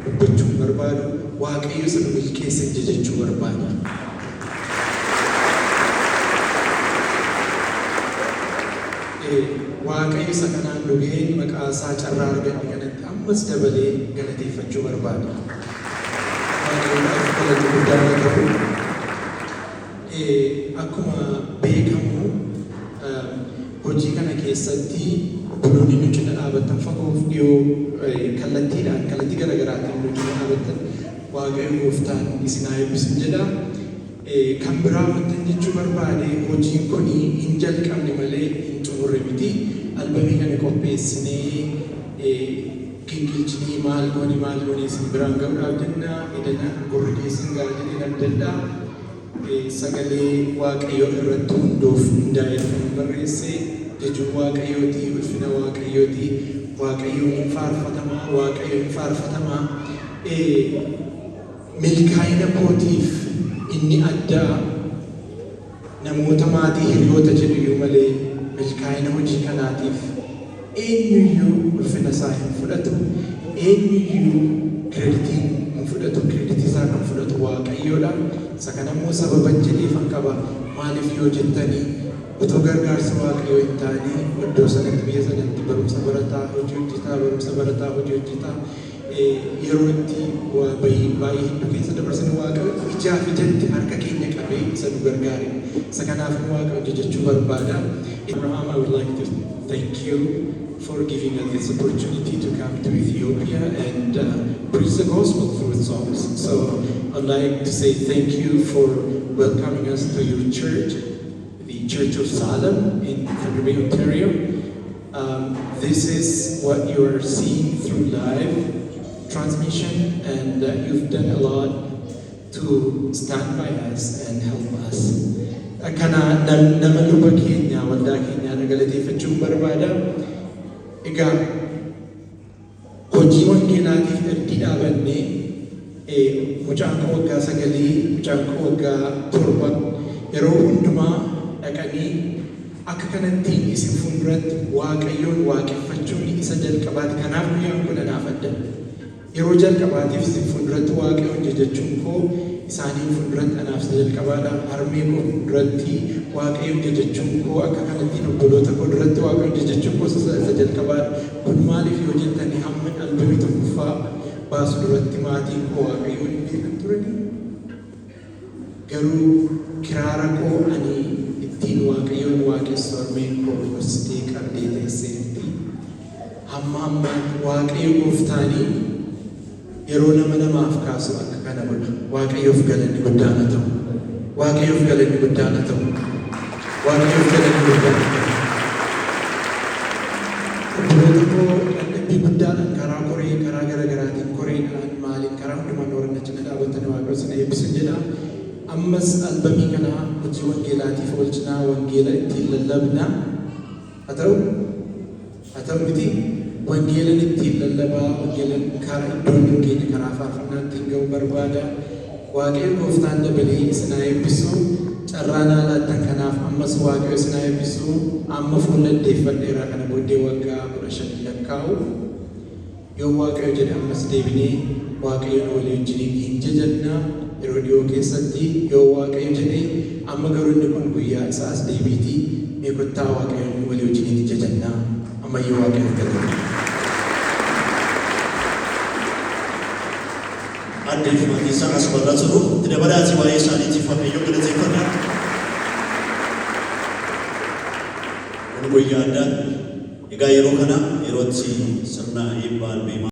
dubbachuun barbaadu waaqayyo sana milkeessa jechuu barbaada. Waaqayyo isa kanaan dhugeen maqaa isaa carraa argate kanatti ammas dabalee galateeffachuu barbaada. Waaqayyoodhaaf galata guddaa qabu. Akkuma beekamu hojii kana keessatti obboloonni nu cina dhaabatan fagoof dhiyoo kallattii garaagaraatiin nu cina dhaabatan waaqayyo gooftaan isin haa eebbisu jedha. Kan biraa wantan jechuu barbaade hojiin kun hin jalqabne malee hin xumurre miti. Albamii kana qopheessinee gingilchinii maal goone isin biraan ga'uudhaaf jenna. Edana gurri keessan gaajanii dandadhaa. Sagalee waaqayyoo irratti hundaa'ee kan barreesse jechuun waaqayyooti, ulfina waaqayyooti. Waaqayyoon hin faarfatamaa. Milkaa'ina kootiif inni addaa namoota maatii hiriyoota jedhu malee milkaa'ina hojii kanaatiif eenyuyyuu ulfina isaa hin fudhatu, eenyuyyuu kireditii hin fudhatu, kireditii isaa kan fudhatu waaqayyoodha. Isa kanammoo sababa jedheefan qaba. Maaliif yoo jettanii otoo gargaarsa waaqayyoo hin taane iddoo sanatti biyya sanatti barumsa barataa hojii hojjetaa yeroo itti baay'ee hedduu keessa dabarsan waaqayyo ijaaf ijatti harka keenya qabee isa nu gargaare. Isa kanaaf waaqayyo jechuu barbaada. Abraham, I would like to thank you for giving us this opportunity to come to Ethiopia and preach the gospel through songs. So I'd like to say thank you for welcoming us to your church, the Church of Salem in Thunder Bay, Ontario. This is what you are seeing through live transmission, and you've done a lot to stand by us and help us. Kana nama luba keenya waldaa keenya galateeffachuun barbaada. Egaa hojii wangeelaatiif itti dhaabannee mucaan koo waggaa 9, mucaan koo waggaa 7 yeroo hundumaa dhaqanii akka kanatti isin fuulduratti waaqayyoon waaqeffachuun isa jalqabaati. Kanaaf guyyaan kun anaaf adda. Yeroo jalqabaatiif isin fuulduratti waaqayyoon jajachuun koo isaanii fuulduratti anaaf isa jalqabaadha. Harmee koo fuulduratti waaqayyoon jajachuun koo akka kanatti obboloota koo duratti waaqayyoon jajachuun koo isa jalqabaadha. Kun maaliif yoo jettanii hamma albamii tokkoffaa baasu duratti maatiin koo waaqayyoon beekan turanii. Garuu kiraara koo ani ittiin waaqayyoon waaqessu harmeen koo gorsitee qabdee teesseetti. Hamma waaqayyo gooftaanii yeroo namaaf kaasu akka kana godha. Waaqayyoof galanni guddaan haa ta'u. Waaqayyoof galanni guddaan haa ta'u. Waaqayyoof galanni guddaan haa ta'u. Obboloota koo dadhabbii guddaadhaan karaa garaagaraatiin koreedhaan maaliin karaa hundumaan warra cina dhaabbatanii waaqayyo sana eebbisan jedha. Ammas albamii kana hojii wangeelaatiif oolchinaa wangeela ittiin lallabna. Haa ta'u miti. Wangeelan ittiin lallabaa, wangeelan karaa iddoon keenya karaa faarfannaa ittiin ga'uu barbaada. Waaqayyo gooftaan dabalee isin haa eebbisu. Carraa naa laattan kanaaf ammas waaqayyo isin haa eebbisu. Amma fuulladdeeffadheeraa kana booddee waggaa 15 lakkaa'u. Yoo waaqayyo jedhe ammas deebinee waaqayyoon walii wajjin hin jajannaa. Yeroo dhiyoo keessatti yoo waaqayyo jedhe amma garuu inni kun guyyaa isaas deebiitii mee kottaa waaqayyoon walii wajjin hin jajannaa. Ammayyuu waaqayyoon galata. Adde Fimaatii isaan as barraa jiru. Itti dabalatii waa'ee isaaniitiif waaqayyoon galateeffannaa. Kun guyyaa addaa. Egaa yeroo kana yerootti sirna eebbaa albee